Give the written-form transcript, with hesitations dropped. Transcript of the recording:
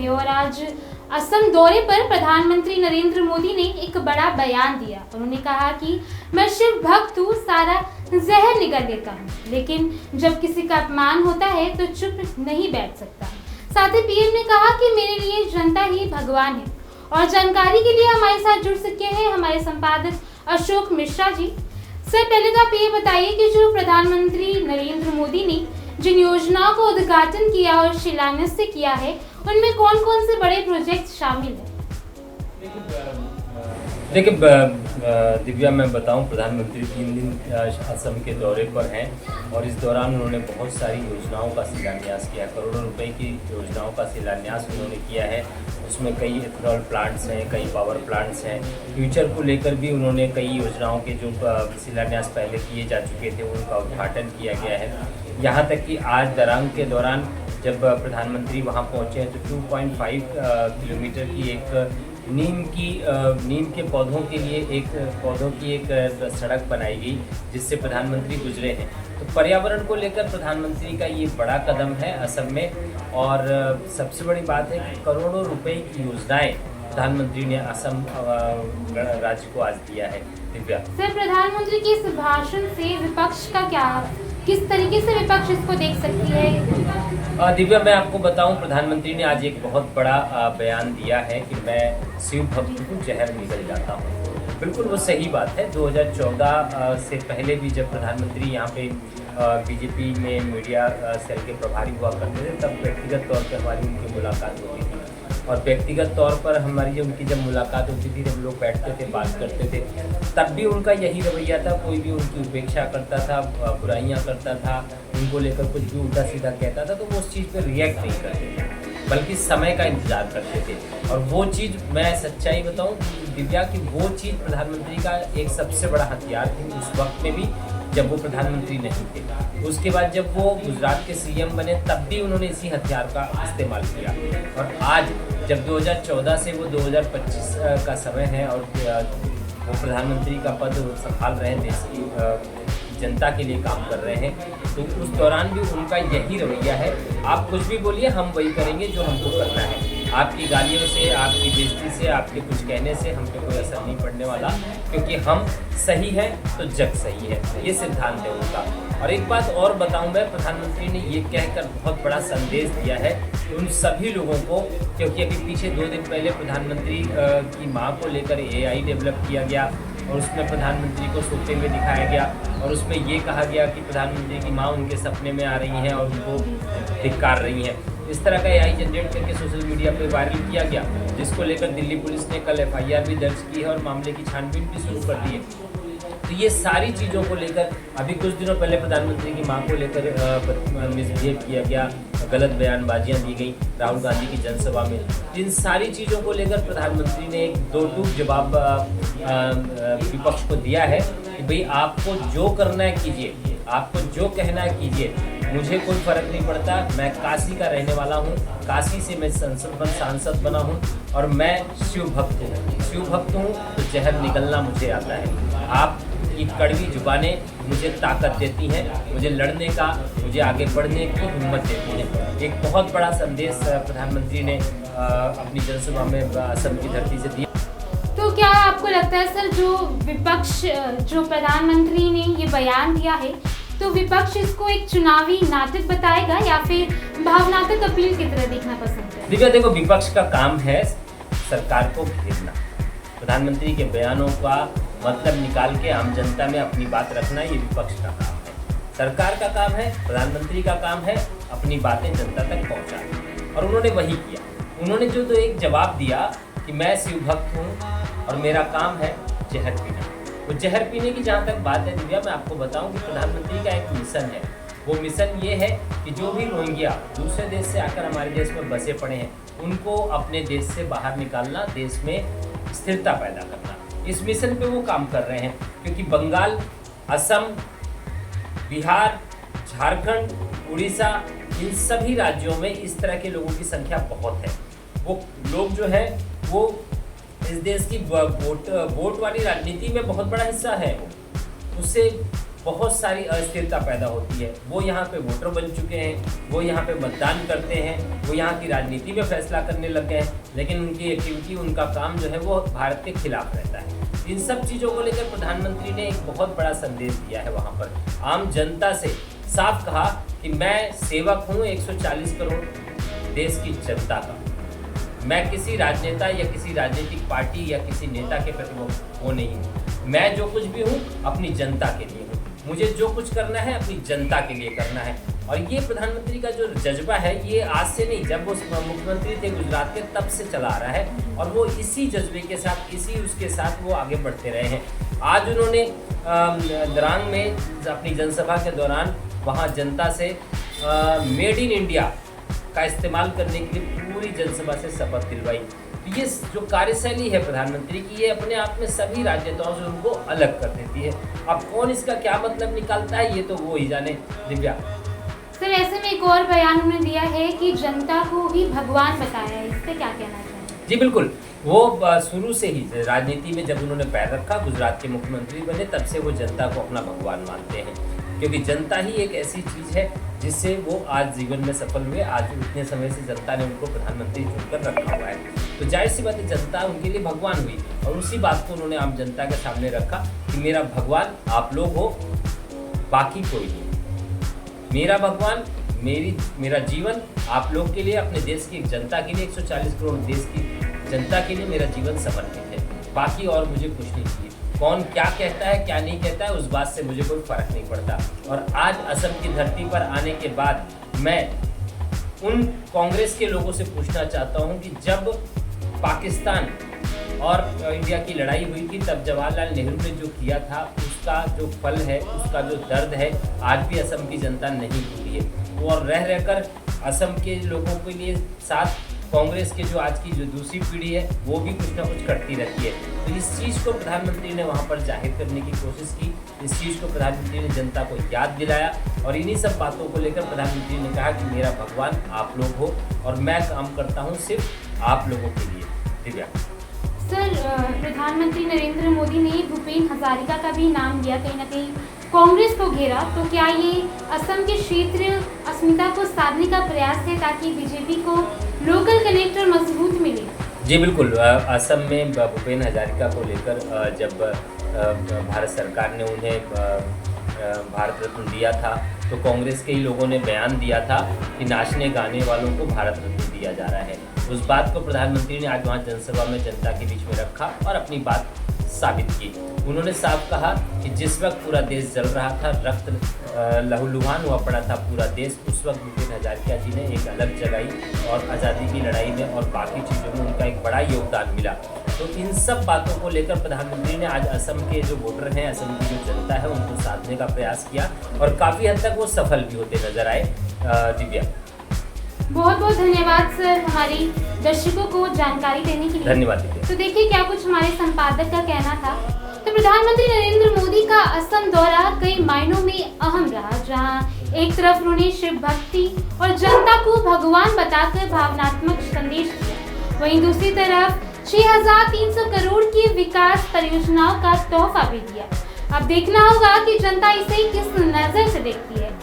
है और आज असम दौरे पर प्रधानमंत्री नरेंद्र मोदी ने एक बड़ा बयान दिया। उन्होंने कहा कि मैं शिव भक्त हूँ, सारा जहर निगल लेता हूँ, लेकिन जब किसी का अपमान होता है तो चुप नहीं बैठ सकता। साथ ही पीएम ने कहा कि मेरे लिए जनता ही भगवान है। और जानकारी के लिए हमारे साथ जुड़ सके हैं हमारे संपादक अशोक मिश्रा जी। सर, पहले तो आप ये बताइए कि जो प्रधानमंत्री नरेंद्र मोदी ने जिन योजनाओं का उद्घाटन किया और शिलान्यास किया है, उनमें कौन कौन से बड़े प्रोजेक्ट शामिल हैं? देखिए दिव्या, मैं बताऊं, प्रधानमंत्री 3 दिन असम के दौरे पर हैं और इस दौरान उन्होंने बहुत सारी योजनाओं का शिलान्यास किया। करोड़ों रुपए की योजनाओं का शिलान्यास उन्होंने किया है। उसमें कई एथेनॉल प्लांट्स हैं, कई पावर प्लांट्स हैं। फ्यूचर को लेकर भी उन्होंने कई योजनाओं के जो शिलान्यास पहले किए जा चुके थे उनका उद्घाटन किया गया है। यहाँ तक कि आज दरंग के दौरान जब प्रधानमंत्री वहाँ पहुँचे हैं तो 2.5 किलोमीटर की एक नीम के पौधों के लिए एक सड़क बनाई गई जिससे प्रधानमंत्री गुजरे हैं। तो पर्यावरण को लेकर प्रधानमंत्री का ये बड़ा कदम है असम में। और सबसे बड़ी बात है कि करोड़ों रुपए की योजनाएं प्रधानमंत्री ने असम राज्य को आज दिया है। दिव्या सर, प्रधानमंत्री के इस भाषण से विपक्ष का क्या, किस तरीके से विपक्ष इसको देख सकती है? दिव्या, मैं आपको बताऊं, प्रधानमंत्री ने आज एक बहुत बड़ा बयान दिया है कि मैं शिव भक्त को जहर निगल जाता हूं। बिल्कुल वो सही बात है। 2014 से पहले भी जब प्रधानमंत्री यहाँ पे बीजेपी में मीडिया सेल के प्रभारी हुआ करते थे तब व्यक्तिगत तौर पर हमारी उनकी मुलाकात होती थी। और व्यक्तिगत तौर पर हमारी जब मुलाकात होती थी, जब लोग बैठते थे, बात करते थे, तब भी उनका यही रवैया था। कोई भी उनकी उपेक्षा करता था, बुराइयां करता था, उनको लेकर कुछ भी उल्टा सीधा कहता था तो वो उस चीज़ पर रिएक्ट नहीं करते थे, बल्कि समय का इंतजार करते थे। और वो चीज़, मैं सच्चाई बताऊं दिव्या, कि वो चीज़ प्रधानमंत्री का एक सबसे बड़ा हथियार थी उस वक्त में भी जब वो प्रधानमंत्री नहीं थे। उसके बाद जब वो गुजरात के सीएम बने तब भी उन्होंने इसी हथियार का इस्तेमाल किया। और आज जब 2014 से वो 2025 का समय है और वो प्रधानमंत्री का पद संभाल रहे हैं, देश की जनता के लिए काम कर रहे हैं, तो उस दौरान भी उनका यही रवैया है, आप कुछ भी बोलिए, हम वही करेंगे जो हमको करना है। आपकी गालियों से, आपकी बेइज्जती से, आपके कुछ कहने से हम पे कोई असर नहीं पड़ने वाला, क्योंकि हम सही हैं तो जग सही है। ये सिद्धांत है उनका। और एक बात और बताऊं मैं, प्रधानमंत्री ने ये कहकर बहुत बड़ा संदेश दिया है उन सभी लोगों को, क्योंकि अभी पीछे 2 दिन पहले प्रधानमंत्री की मां को लेकर AI डेवलप किया गया और उसमें प्रधानमंत्री को सोते हुए दिखाया गया और उसमें ये कहा गया कि प्रधानमंत्री की मां उनके सपने में आ रही हैं और उनको धिक्कार रही हैं। इस तरह का AI जनरेट करके सोशल मीडिया पर वायरल किया गया, जिसको लेकर दिल्ली पुलिस ने कल FIR भी दर्ज की है और मामले की छानबीन भी शुरू कर दी है। तो ये सारी चीज़ों को लेकर अभी कुछ दिनों पहले प्रधानमंत्री की मां को लेकर मिसबिहेव किया गया, गलत बयानबाजियां दी गई राहुल गांधी की जनसभा में। इन सारी चीज़ों को लेकर प्रधानमंत्री ने एक दो टूक जवाब विपक्ष को दिया है कि भाई आपको जो करना है कीजिए, आपको जो कहना है कीजिए, मुझे कोई फ़र्क नहीं पड़ता। मैं काशी का रहने वाला हूँ, काशी से मैं सांसद बना हूँ और मैं शिव भक्त हूँ। शिव भक्त हूँ तो जहर निकलना मुझे आता है। आप की कड़वी जुबानें मुझे ताकत देती हैं, मुझे लड़ने का, मुझे आगे बढ़ने की हिम्मत देती हैं। एक बहुत बड़ा संदेश प्रधानमंत्री ने अपनी जनसभा में असम की धरती से दिया। तो क्या आपको लगता है सर, जो विपक्ष, जो प्रधानमंत्री ने ये बयान दिया है, तो विपक्ष इसको एक चुनावी नाटक बताएगा या फिर भावनात्मक अपील की तरह देखना पसंद है? दिव्या, देखो, विपक्ष का काम है सरकार को घेरना। प्रधानमंत्री के बयानों का मतलब निकाल के आम जनता में अपनी बात रखना, ये विपक्ष का काम है। सरकार का काम है, प्रधानमंत्री का काम है अपनी बातें जनता तक पहुंचाना, और उन्होंने वही किया। उन्होंने जो एक जवाब दिया कि मैं शिव भक्त हूँ और मेरा काम है जहर पीना। वो जहर पीने की जहाँ तक बात है दिव्या, मैं आपको बताऊं कि प्रधानमंत्री का एक मिशन है। वो मिशन ये है कि जो भी रोहिंग्या दूसरे देश से आकर हमारे देश में बसे पड़े हैं, उनको अपने देश से बाहर निकालना, देश में स्थिरता पैदा करना। इस मिशन पे वो काम कर रहे हैं, क्योंकि बंगाल, असम, बिहार, झारखंड, उड़ीसा, इन सभी राज्यों में इस तरह के लोगों की संख्या बहुत है। वो लोग जो है वो इस देश की वोट वाली राजनीति में बहुत बड़ा हिस्सा है। उससे बहुत सारी अस्थिरता पैदा होती है। वो यहाँ पे वोटर बन चुके हैं, वो यहाँ पे मतदान करते हैं, वो यहाँ की राजनीति में फैसला करने लग गए हैं, लेकिन उनकी एक्टिविटी, उनका काम जो है वो भारत के खिलाफ रहता है। इन सब चीज़ों को लेकर प्रधानमंत्री ने एक बहुत बड़ा संदेश दिया है। वहाँ पर आम जनता से साफ कहा कि मैं सेवक हूँ 140 करोड़ देश की जनता का। मैं किसी राजनेता या किसी राजनीतिक पार्टी या किसी नेता के प्रति वो नहीं हूँ। मैं जो कुछ भी हूँ अपनी जनता के लिए हूँ। मुझे जो कुछ करना है अपनी जनता के लिए करना है। और ये प्रधानमंत्री का जो जज्बा है ये आज से नहीं, जब वो मुख्यमंत्री थे गुजरात के तब से चला आ रहा है और वो इसी जज्बे के साथ, इसी उसके साथ वो आगे बढ़ते रहे हैं। आज उन्होंने द्रांग में अपनी जनसभा के दौरान वहाँ जनता से मेड इन इंडिया का इस्तेमाल करने के लिए पूरी जनसभा से शपथ दिलवाई। ये जो कार्यशैली है प्रधानमंत्री की, ये अपने आप में सभी राजनेताओं से उनको अलग कर देती है। अब कौन इसका क्या मतलब निकालता है ये तो वो ही जाने। दिव्या सर, ऐसे में एक और बयान उन्होंने दिया है कि जनता को ही भगवान बताया है, इस पे क्या कहना चाहिए? जी बिल्कुल, वो शुरू से ही राजनीति में जब उन्होंने पैर रखा, गुजरात के मुख्यमंत्री बने, तब से वो जनता को अपना भगवान मानते हैं, क्योंकि जनता ही एक ऐसी चीज़ है जिससे वो आज जीवन में सफल हुए। आज इतने समय से जनता ने उनको प्रधानमंत्री चुनकर रखा हुआ है, तो जाहिर सी बात है जनता उनके लिए भगवान हुई। और उसी बात को उन्होंने आम जनता के सामने रखा कि मेरा भगवान आप लोग हो, बाकी कोई नहीं। मेरा भगवान, मेरा जीवन आप लोग के लिए, अपने देश की एक जनता के लिए, 140 करोड़ देश की जनता के लिए मेरा जीवन समर्पित है। बाकी और मुझे कुछ नहीं चाहिए। कौन क्या कहता है क्या नहीं कहता है उस बात से मुझे कोई फर्क नहीं पड़ता। और आज असम की धरती पर आने के बाद मैं उन कांग्रेस के लोगों से पूछना चाहता हूं कि जब पाकिस्तान और इंडिया की लड़ाई हुई थी तब जवाहरलाल नेहरू ने जो किया था उसका जो फल है, उसका जो दर्द है, आज भी असम की जनता नहीं भूली है। और रह रहकर असम के लोगों के लिए साथ कांग्रेस के जो आज की जो दूसरी पीढ़ी है वो भी कुछ ना कुछ करती रहती है। तो इस चीज़ को प्रधानमंत्री ने वहाँ पर जाहिर करने की कोशिश की, इस चीज़ को प्रधानमंत्री ने जनता को याद दिलाया और इन्हीं सब बातों को लेकर प्रधानमंत्री ने कहा कि मेरा भगवान आप लोग हो और मैं काम करता हूँ सिर्फ आप लोगों के लिए। दिव्या सर, प्रधानमंत्री नरेंद्र मोदी ने भूपेन हजारिका का भी नाम लिया, कहीं ना कहीं कांग्रेस को घेरा, तो क्या ये असम के क्षेत्र अस्मिता को साधने का प्रयास है ताकि बीजेपी को लोकल कनेक्टर मजबूत मिले? जी बिल्कुल, असम में भूपेन हजारिका को लेकर जब भारत सरकार ने उन्हें भारत रत्न दिया था तो कांग्रेस के ही लोगों ने बयान दिया था कि नाचने गाने वालों को भारत रत्न दिया जा रहा है। उस बात को प्रधानमंत्री ने आज वहाँ जनसभा में जनता के बीच में रखा और अपनी बात साबित की। उन्होंने साफ कहा कि जिस वक्त पूरा देश जल रहा था, रक्त लहूलुहान हुआ पड़ा था पूरा देश, उस वक्त भूपेन हजारिका जी ने एक अलग जगाई और आज़ादी की लड़ाई में और बाकी चीज़ों में उनका एक बड़ा योगदान मिला। तो इन सब बातों को लेकर प्रधानमंत्री ने आज असम के जो वोटर हैं, असम की जो जनता है, उनको साधने का प्रयास किया और काफ़ी हद तक वो सफल भी होते नजर आए। दिव्या बहुत बहुत धन्यवाद सर, हमारी दर्शकों को जानकारी देने के लिए। धन्यवाद दिव्या। तो देखिए क्या कुछ हमारे संपादक का कहना था। तो प्रधानमंत्री नरेंद्र मोदी का असम दौरा कई मायनों में अहम रहा, जहां एक तरफ उन्होंने शिव भक्ति और जनता को भगवान बताकर भावनात्मक संदेश दिया, वहीं दूसरी तरफ 6300 करोड़ की विकास परियोजनाओं का तोहफा भी दिया। अब देखना होगा कि जनता इसे किस नजर से देखती है।